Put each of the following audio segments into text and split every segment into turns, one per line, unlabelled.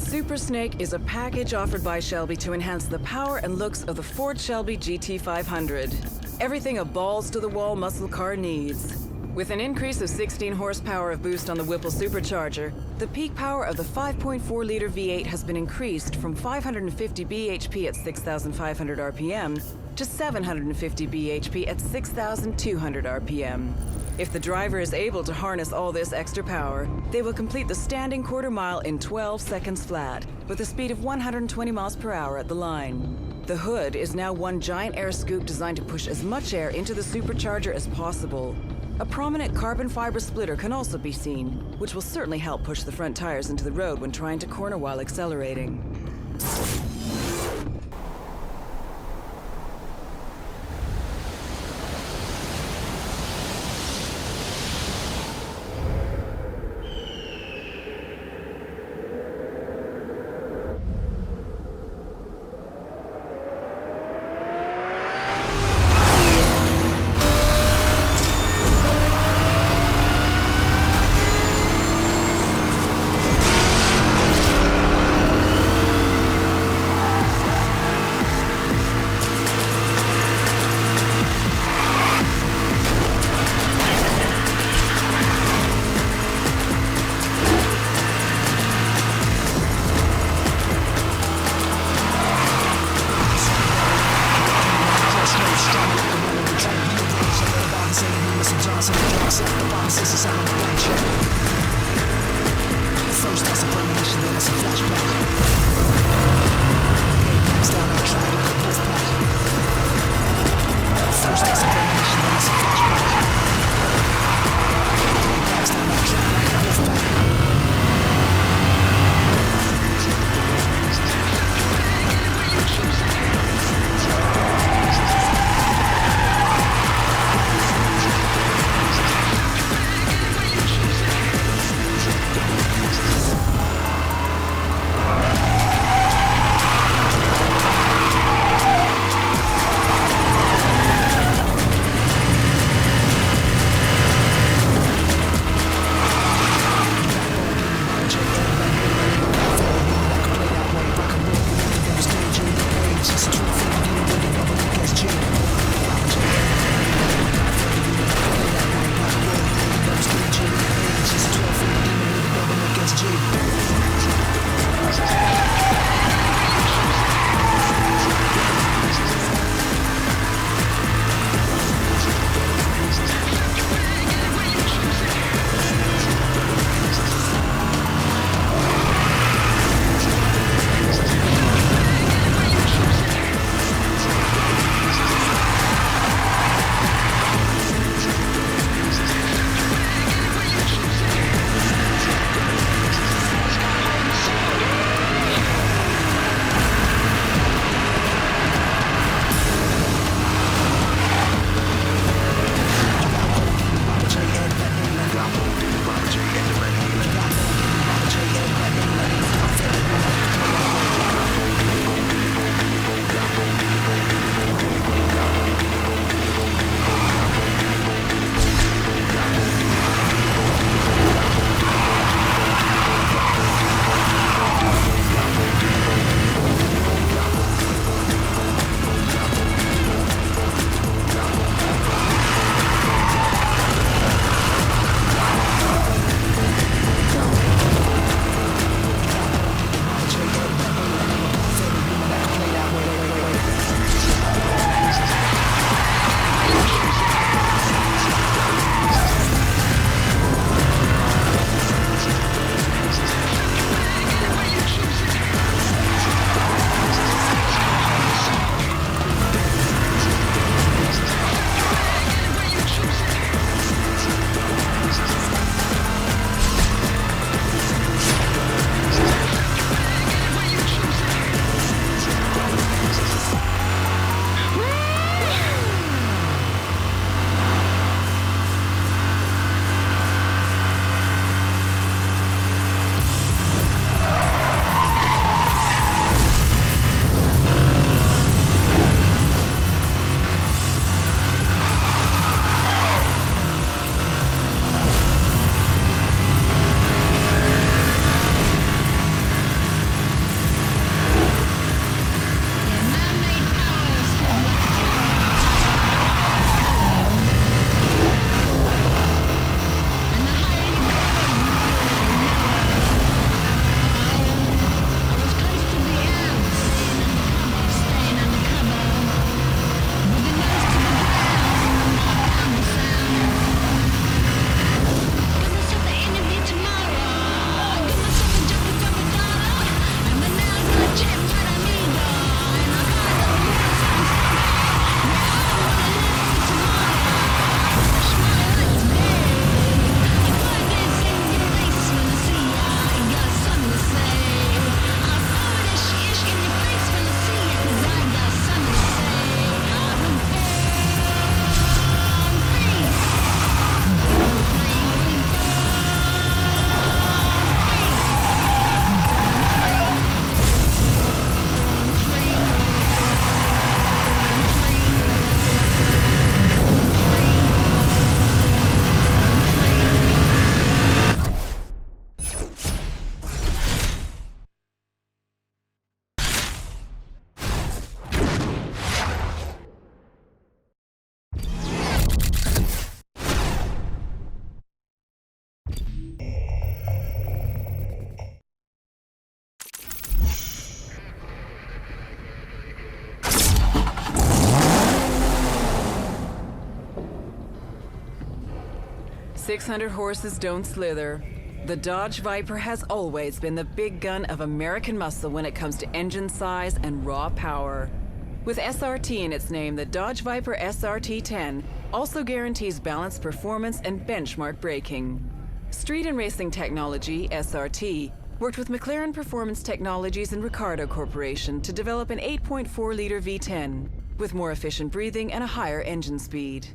Super Snake is a package offered by Shelby to enhance the power and looks of the Ford Shelby GT500. Everything a balls-to-the-wall muscle car needs. With an increase of 16 horsepower of boost on the Whipple supercharger, the peak power of the 5.4-liter V8 has been increased from 550 bhp at 6,500 RPM to 750 bhp at 6,200 RPM. If the driver is able to harness all this extra power, they will complete the standing quarter mile in 12 seconds flat, with a speed of 120 miles per hour at the line. The hood is now one giant air scoop designed to push as much air into the supercharger as possible. A prominent carbon fiber splitter can also be seen, which will certainly help push the front tires into the road when trying to corner while accelerating. 600 horses don't slither. The Dodge Viper has always been the big gun of American muscle when it comes to engine size and raw power. With SRT in its name, the Dodge Viper SRT-10 also guarantees balanced performance and benchmark braking. Street and Racing Technology, SRT, worked with McLaren Performance Technologies and Ricardo Corporation to develop an 8.4-liter V10 with more efficient breathing and a higher engine speed.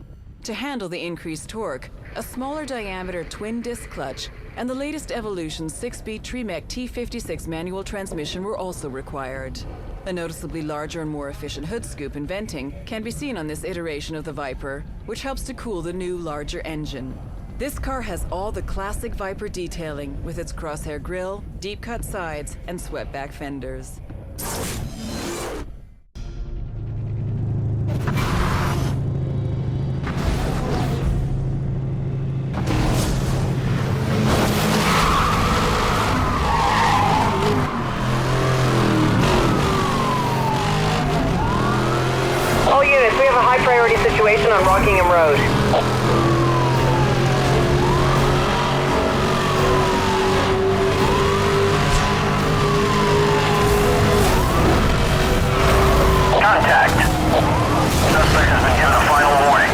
To handle the increased torque, a smaller diameter twin-disc clutch and the latest Evolution 6-speed Tremec T56 manual transmission were also required. A noticeably larger and more efficient hood scoop and venting can be seen on this iteration of the Viper, which helps to cool the new, larger engine. This car has all the classic Viper detailing with its crosshair grille, deep-cut sides, and swept-back fenders.
All units, we have a high-priority situation on Rockingham Road.
Contact. Suspect has been given a final warning.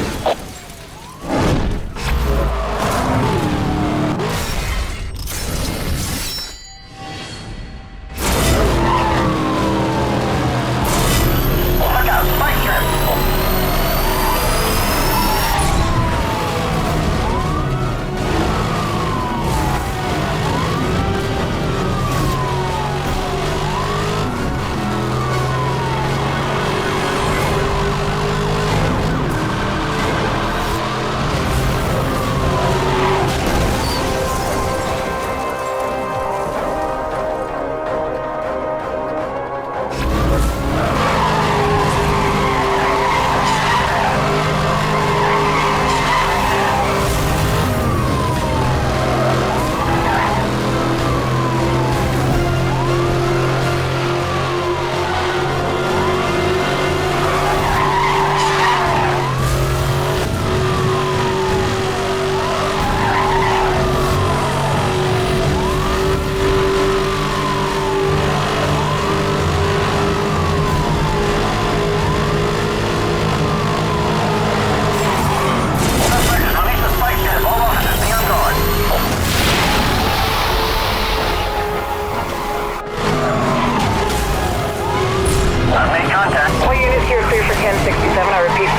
Look out, spike strip.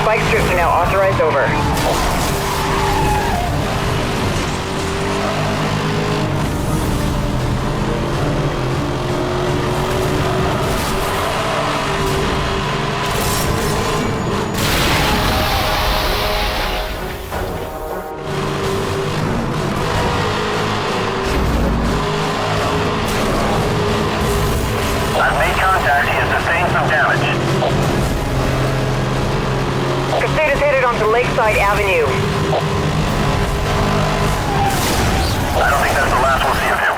Spike strips are now authorized over. I've made contact. He has sustained some damage.
Pursuit is headed onto Lakeside Avenue.
I don't think that's the last we'll see of him.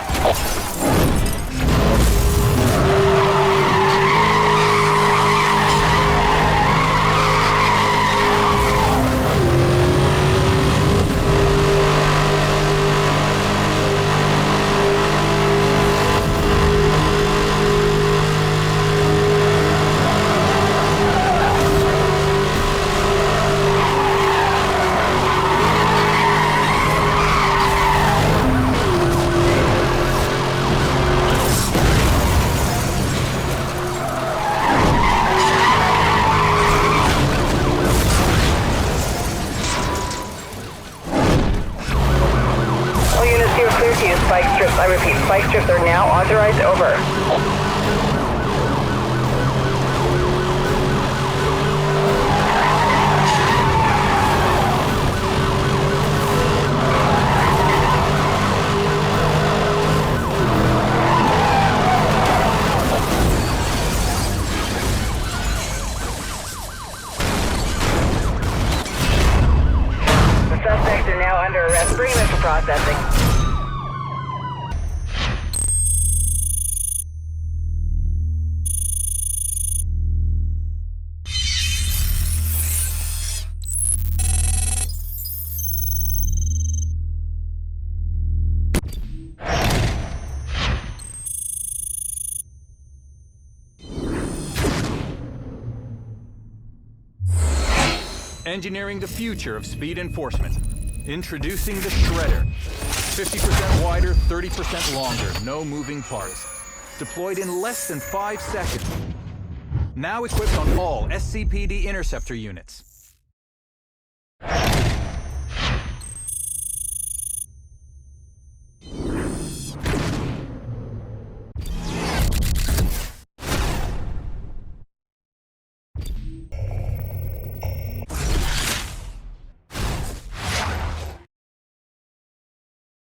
Spike strips. I repeat, spike strips are now authorized over. The suspects are now under arrest. Bring them in for processing.
Engineering the future of speed enforcement. Introducing the Shredder. 50% wider, 30% longer, no moving parts. Deployed in less than 5 seconds. Now equipped on all SCPD interceptor units.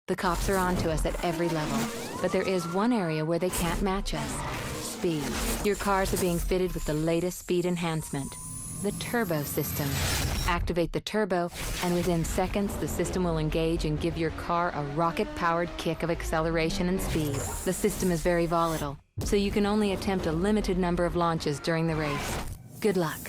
The cops are onto us at every level, but there is one area where they can't match us. Speed. Your cars are being fitted with the latest speed enhancement, the turbo system. Activate the turbo, and within seconds, the system will engage and give your car a rocket-powered kick of acceleration and speed. The system is very volatile, so you can only attempt a limited number of launches during the race. Good luck.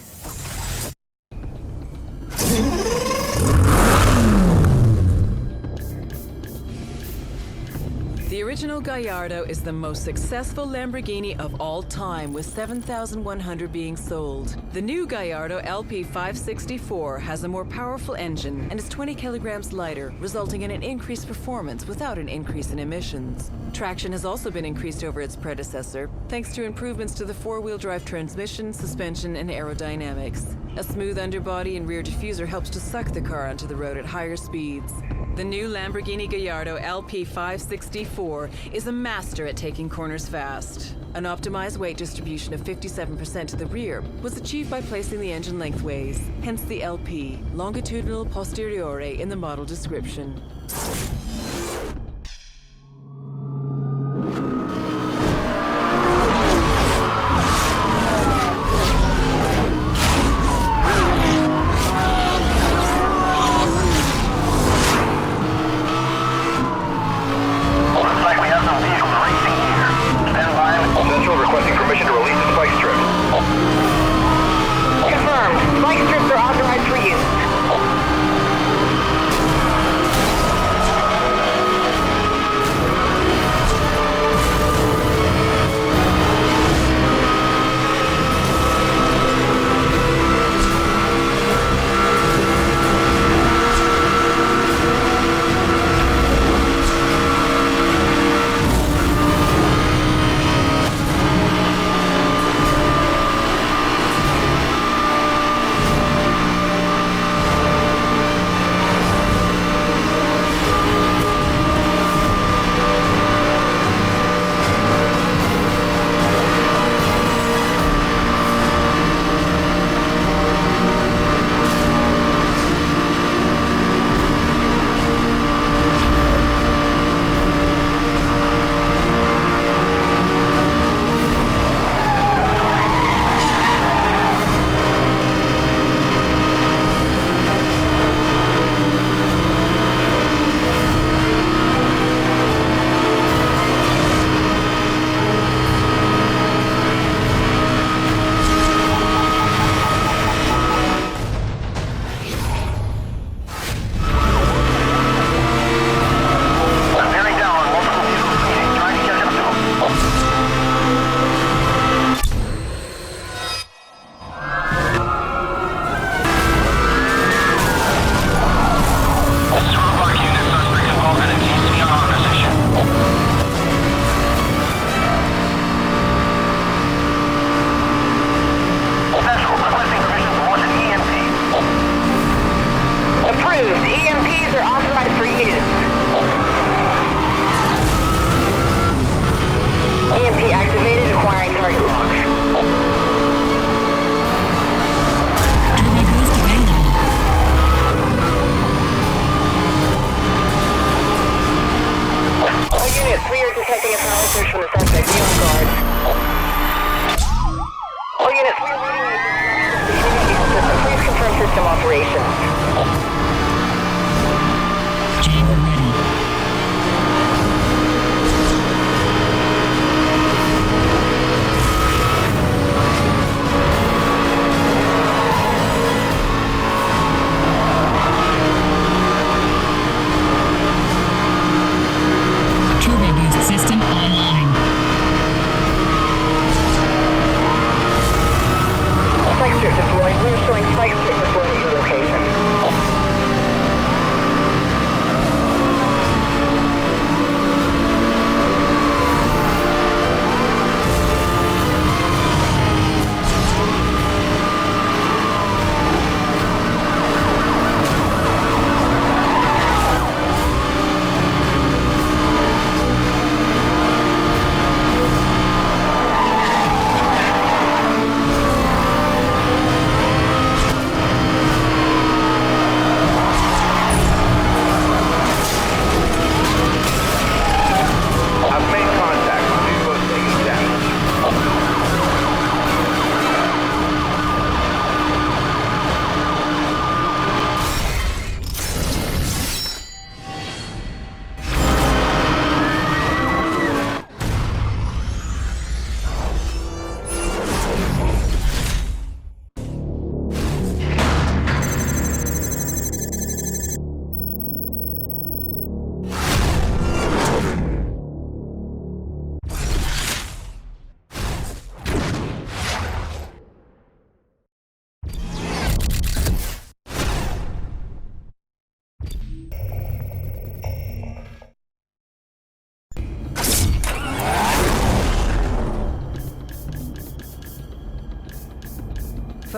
The original Gallardo is the most successful Lamborghini of all time, with 7,100 being sold. The new Gallardo LP564 has a more powerful engine and is 20 kilograms lighter, resulting in an increased performance without an increase in emissions. Traction has also been increased over its predecessor, thanks to improvements to the four-wheel drive transmission, suspension, and aerodynamics. A smooth underbody and rear diffuser helps to suck the car onto the road at higher speeds. The new Lamborghini Gallardo LP564 is a master at taking corners fast. An optimized weight distribution of 57% to the rear was achieved by placing the engine lengthways, hence the LP, longitudinal posteriore, in the model description.
Confirmed. Spike strips are authorized for use.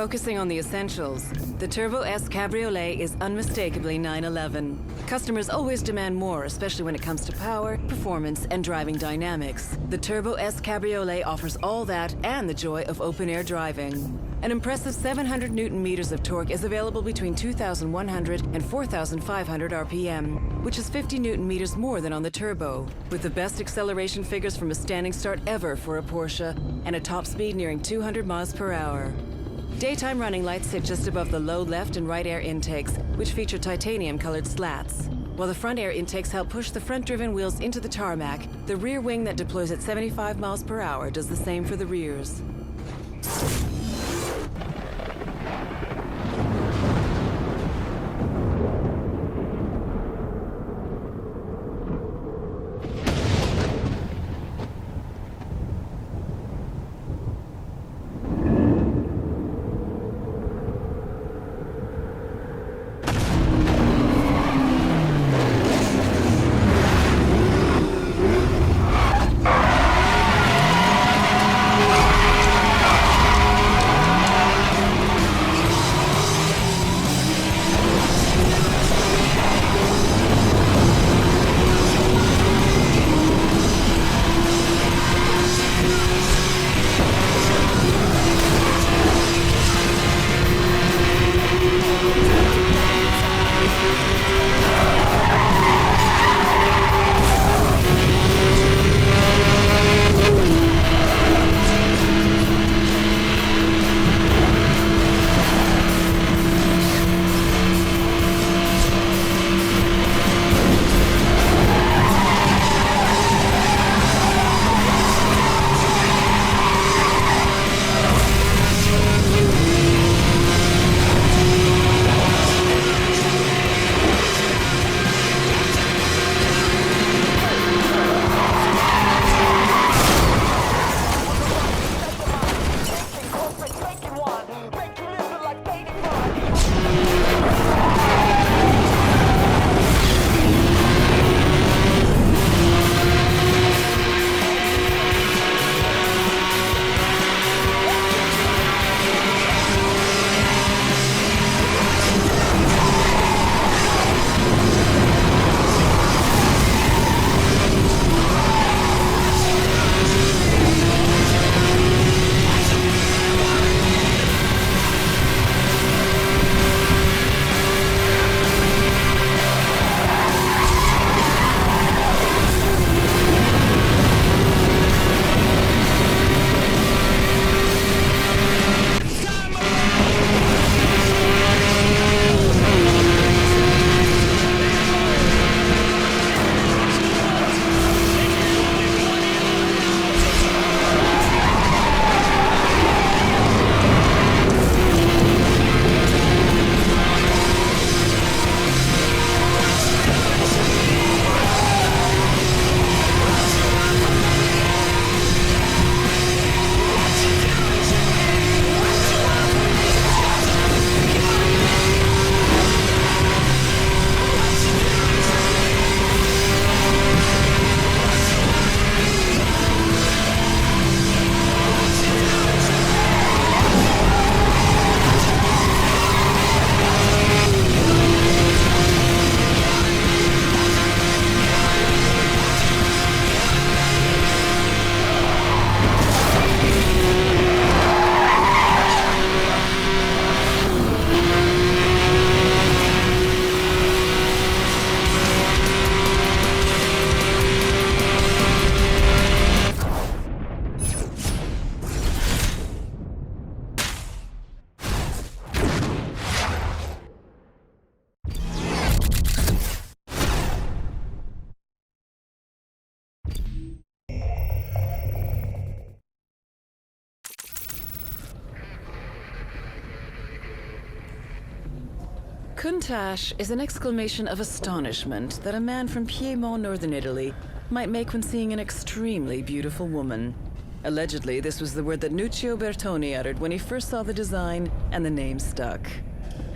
Focusing on the essentials, the Turbo S Cabriolet is unmistakably 911. Customers always demand more, especially when it comes to power, performance, and driving dynamics. The Turbo S Cabriolet offers all that and the joy of open-air driving. An impressive 700 Newton-meters of torque is available between 2,100 and 4,500 RPM, which is 50 Newton-meters more than on the Turbo, with the best acceleration figures from a standing start ever for a Porsche, and a top speed nearing 200 miles per hour. Daytime running lights sit just above the low left and right air intakes, which feature titanium-colored slats. While the front air intakes help push the front-driven wheels into the tarmac, the rear wing that deploys at 75 miles per hour does the same for the rears. Countach is an exclamation of astonishment that a man from Piedmont, northern Italy, might make when seeing an extremely beautiful woman. Allegedly, this was the word that Nuccio Bertoni uttered when he first saw the design, and the name stuck.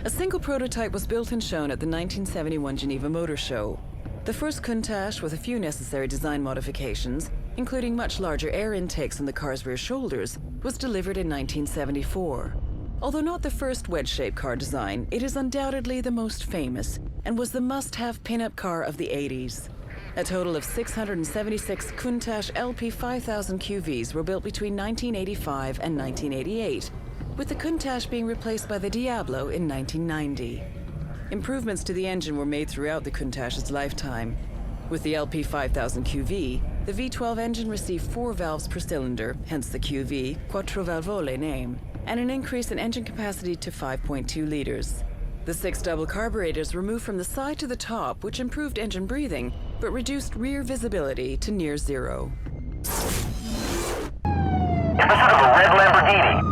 A single prototype was built and shown at the 1971 Geneva Motor Show. The first Countach, with a few necessary design modifications, including much larger air intakes on the car's rear shoulders, was delivered in 1974. Although not the first wedge-shaped car design, it is undoubtedly the most famous and was the must-have pin-up car of the 80s. A total of 676 Countach LP 5000 QVs were built between 1985 and 1988, with the Countach being replaced by the Diablo in 1990. Improvements to the engine were made throughout the Countach's lifetime. With the LP 5000 QV, the V12 engine received 4 valves per cylinder, hence the QV, Quattro Valvole name, and an increase in engine capacity to 5.2 liters. The 6 double carburetors were moved from the side to the top, which improved engine breathing, but reduced rear visibility to near zero.
In pursuit of a red Lamborghini.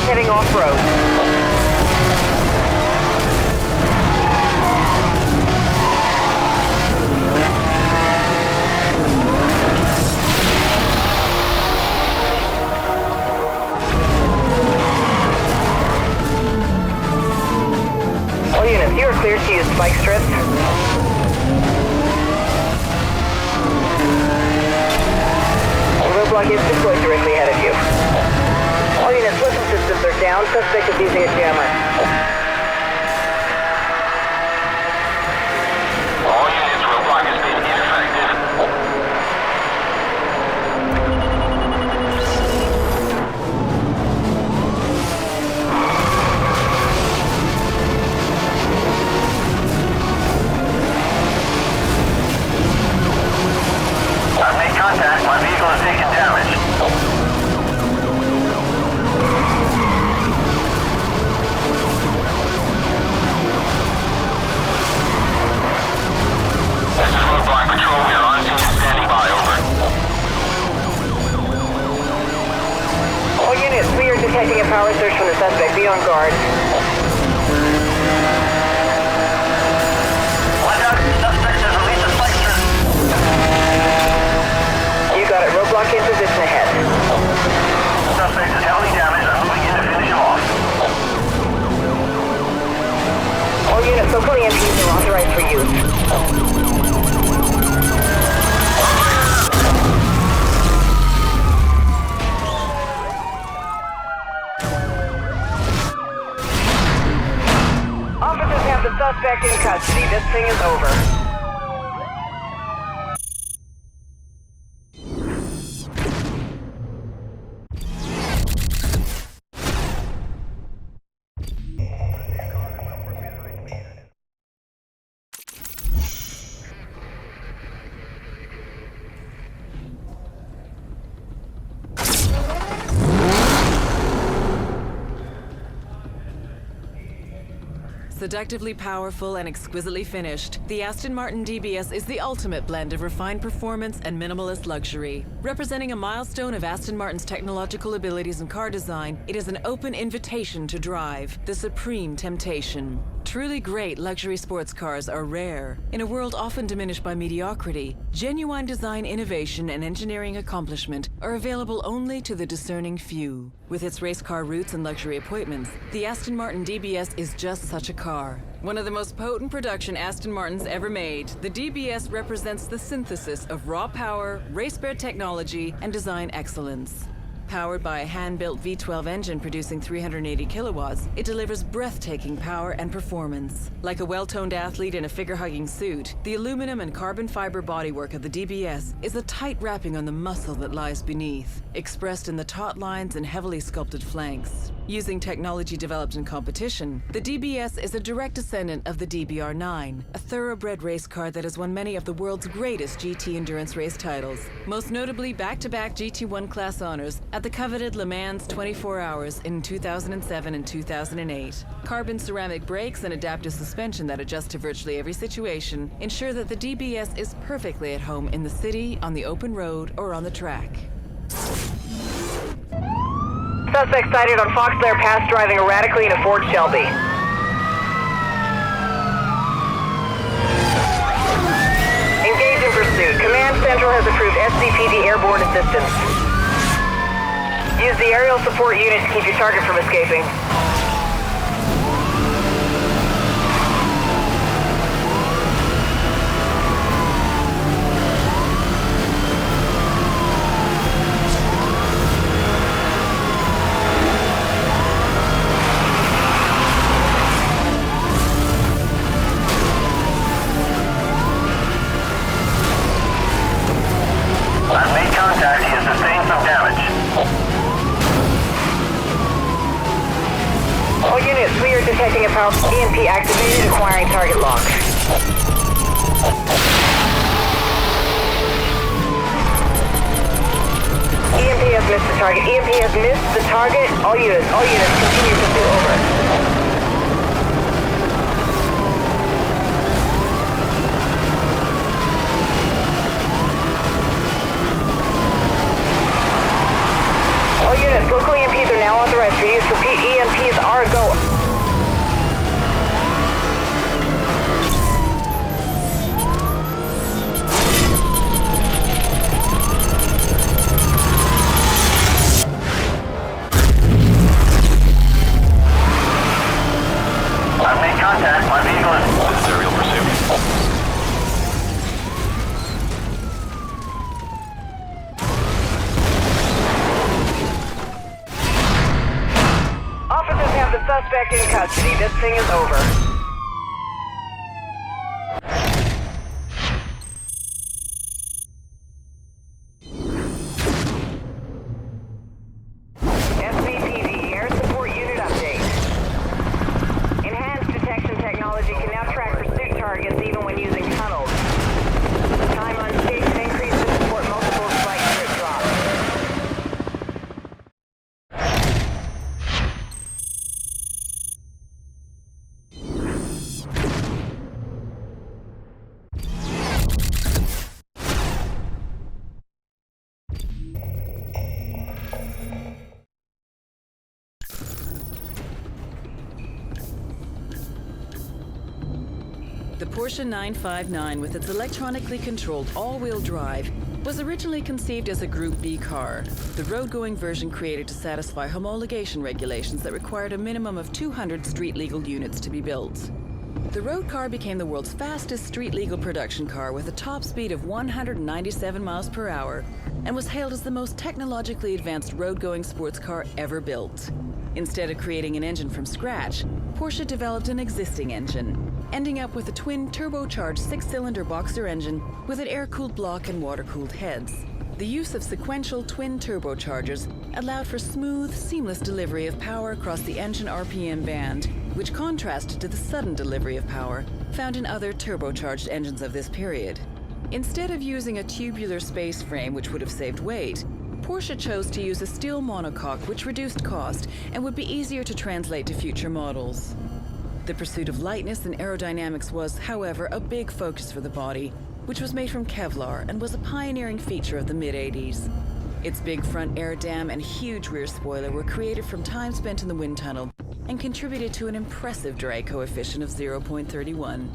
Heading off-road. All units, you are cleared to use spike strips. The roadblock is deployed directly ahead of you. All units, weapon systems are down. Suspect is using a jammer.
All units, roadblock has been ineffective. I've made contact. My vehicle has taken damage. This is Roadblock Patrol. We are on scene and standing by. Over.
All units, we are detecting a power surge from the suspect. Be on guard.
Watch out. Suspect has released a spike strip.
You got it. Roadblock in position ahead.
Suspect is heavily damaged. I'm moving in to finish him off.
All units, local EMPs are authorized for use. Officers have the suspect in custody. This thing is over.
Seductively powerful and exquisitely finished, the Aston Martin DBS is the ultimate blend of refined performance and minimalist luxury. Representing a milestone of Aston Martin's technological abilities in car design, it is an open invitation to drive, the supreme temptation. Truly great luxury sports cars are rare. In a world often diminished by mediocrity, genuine design innovation and engineering accomplishment are available only to the discerning few. With its race car roots and luxury appointments, the Aston Martin DBS is just such a car. One of the most potent production Aston Martins ever made, the DBS represents the synthesis of raw power, race-bred technology, and design excellence. Powered by a hand-built V12 engine producing 380 kilowatts, it delivers breathtaking power and performance. Like a well-toned athlete in a figure-hugging suit, the aluminum and carbon fiber bodywork of the DBS is a tight wrapping on the muscle that lies beneath, expressed in the taut lines and heavily sculpted flanks. Using technology developed in competition, the DBS is a direct descendant of the DBR9, a thoroughbred race car that has won many of the world's greatest GT endurance race titles, most notably back-to-back GT1 class honors at the coveted Le Mans 24 Hours in 2007 and 2008. Carbon ceramic brakes and adaptive suspension that adjust to virtually every situation ensure that the DBS is perfectly at home in the city, on the open road, or on the track.
Suspect sighted on Foxglare Pass driving erratically in a Ford Shelby. Engage in pursuit. Command Central has approved SCPD airborne assistance. Use the aerial support unit to keep your target from escaping.
I've made contact. He has sustained some damage.
All units, we are detecting a power EMP activated, acquiring target lock. EMP has missed the target. EMP has missed the target. All units, continue pursuit. Over. All units, local EMPs are now authorized for use. Repeat, EMPs are a go.
I've made contact. My vehicle is serial pursuit.
Officers have the suspect in custody. This thing is over. SCPD Air Support Unit update. Enhanced detection technology can now track pursuit targets even when using tunnels. Time on station increased to support multiple spike strip drops.
The Porsche 959, with its electronically controlled all-wheel drive, was originally conceived as a Group B car, the road-going version created to satisfy homologation regulations that required a minimum of 200 street-legal units to be built. The road car became the world's fastest street-legal production car with a top speed of 197 miles per hour and was hailed as the most technologically advanced road-going sports car ever built. Instead of creating an engine from scratch, Porsche developed an existing engine, ending up with a twin turbocharged 6-cylinder boxer engine with an air-cooled block and water-cooled heads. The use of sequential twin turbochargers allowed for smooth, seamless delivery of power across the engine RPM band, which contrasted to the sudden delivery of power found in other turbocharged engines of this period. Instead of using a tubular space frame, which would have saved weight, Porsche chose to use a steel monocoque, which reduced cost and would be easier to translate to future models. The pursuit of lightness and aerodynamics was, however, a big focus for the body, which was made from Kevlar and was a pioneering feature of the mid-'80s. Its big front air dam and huge rear spoiler were created from time spent in the wind tunnel and contributed to an impressive drag coefficient of 0.31.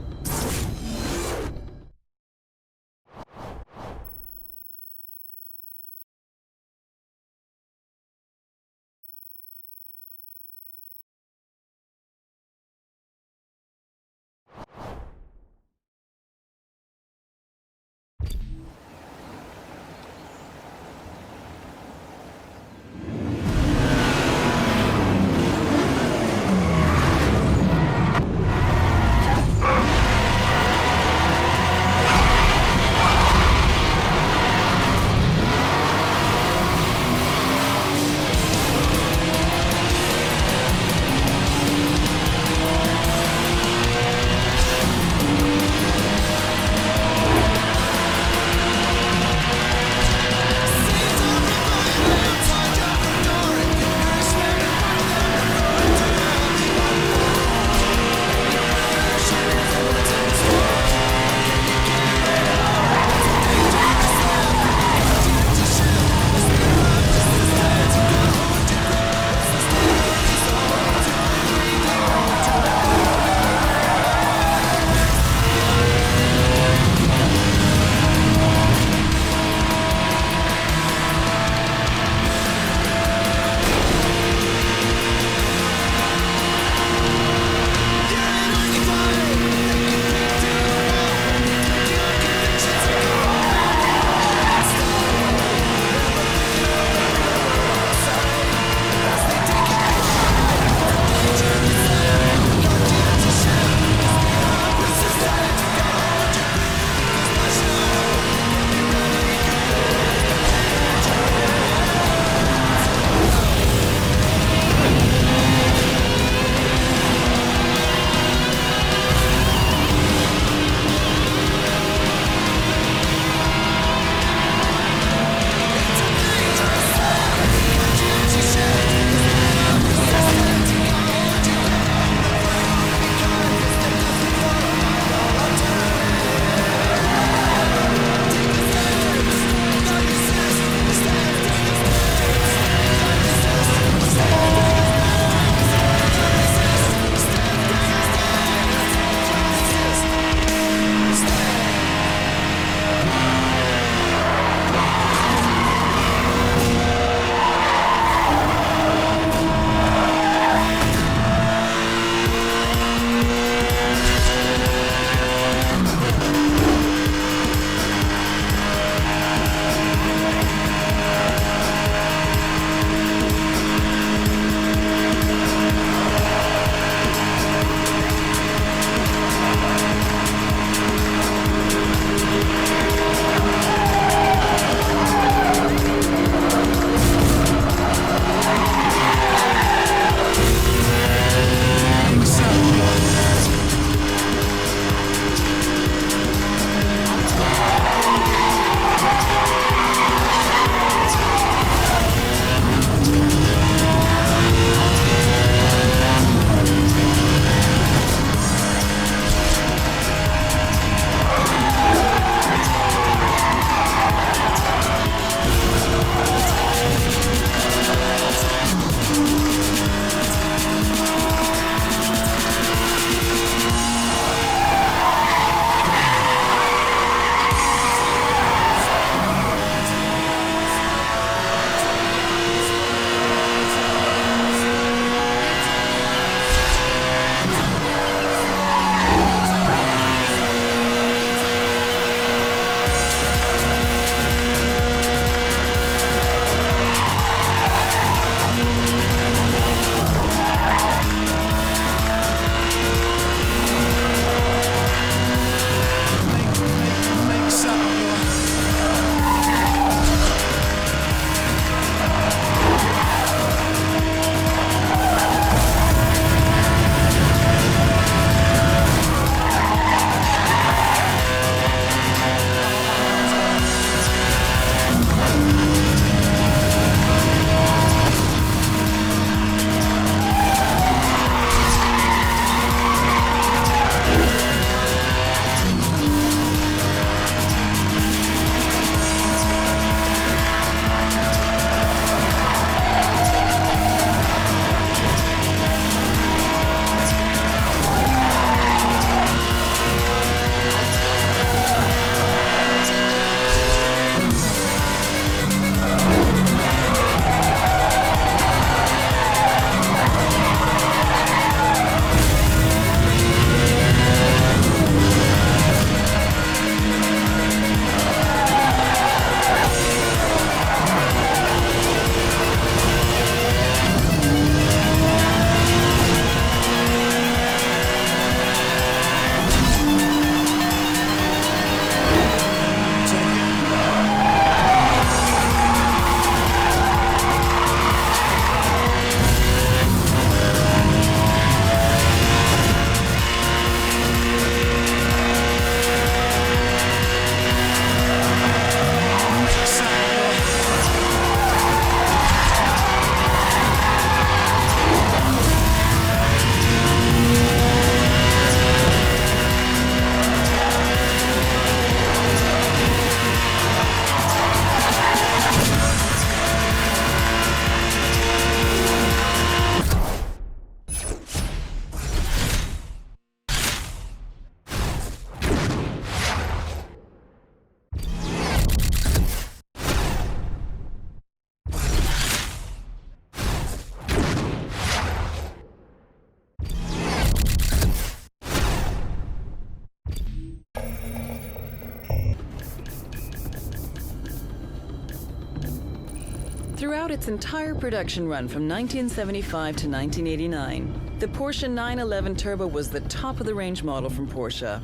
Throughout its entire production run from 1975 to 1989, the Porsche 911 Turbo was the top-of-the-range model from Porsche.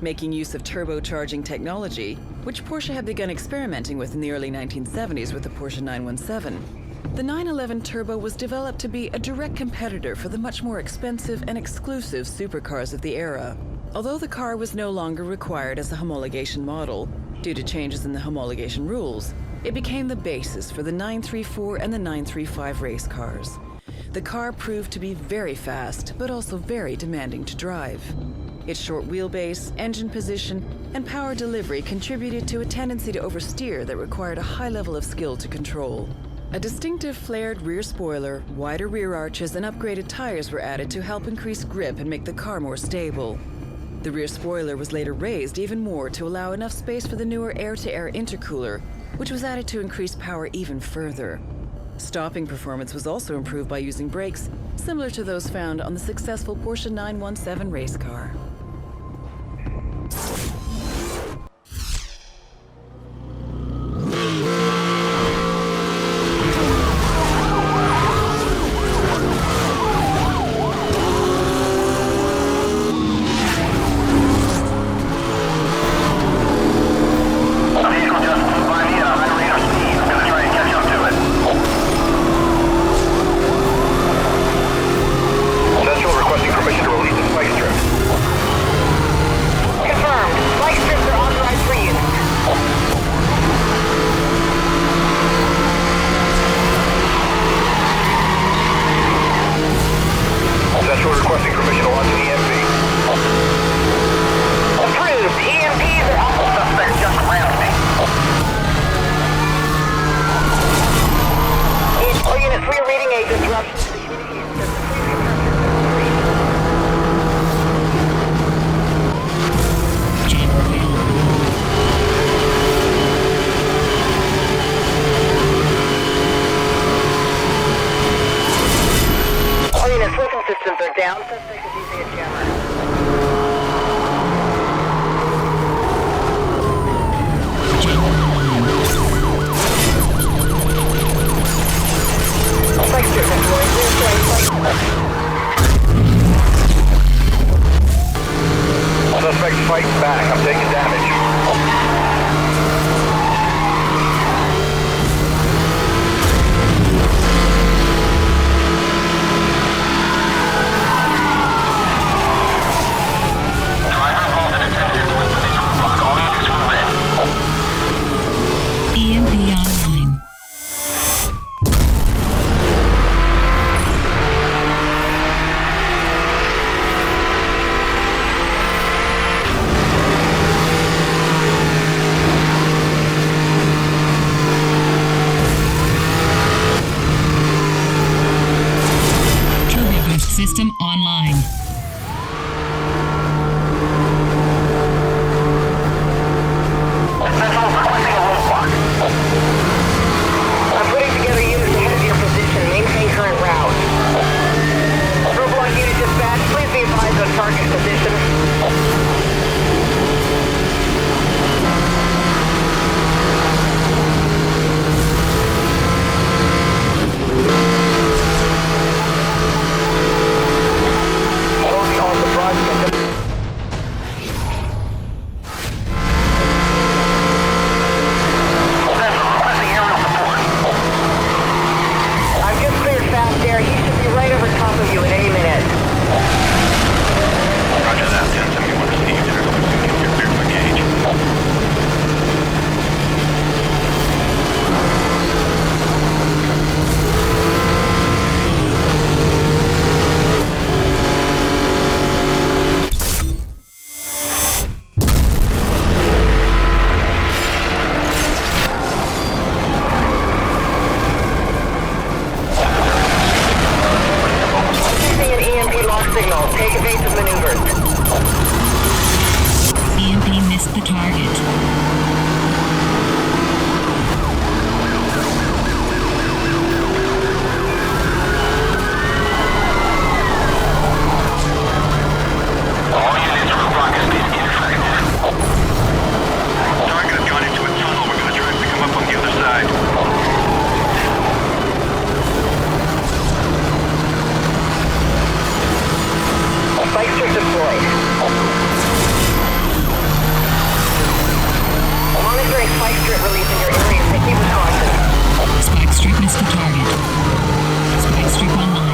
Making use of turbocharging technology, which Porsche had begun experimenting with in the early 1970s with the Porsche 917, the 911 Turbo was developed to be a direct competitor for the much more expensive and exclusive supercars of the era. Although the car was no longer required as a homologation model, due to changes in the homologation rules, it became the basis for the 934 and the 935 race cars. The car proved to be very fast, but also very demanding to drive. Its short wheelbase, engine position, and power delivery contributed to a tendency to oversteer that required a high level of skill to control. A distinctive flared rear spoiler, wider rear arches, and upgraded tires were added to help increase grip and make the car more stable. The rear spoiler was later raised even more to allow enough space for the newer air-to-air intercooler, which was added to increase power even further. Stopping performance was also improved by using brakes similar to those found on the successful Porsche 917 race car.
System online.
Central requesting a roadblock.
I'm putting together units ahead of your position. Maintain current route. Roadblock unit dispatch, please be advised on target position.
EMP missed the target.
All units, roadblock is ineffective. Target has gone into a tunnel. We're going to try and pick him up on the other side.
Spike strip deployed. Monitoring spike strip release in your area. Proceed with caution.
Spike strip missed the target. Spike strip online.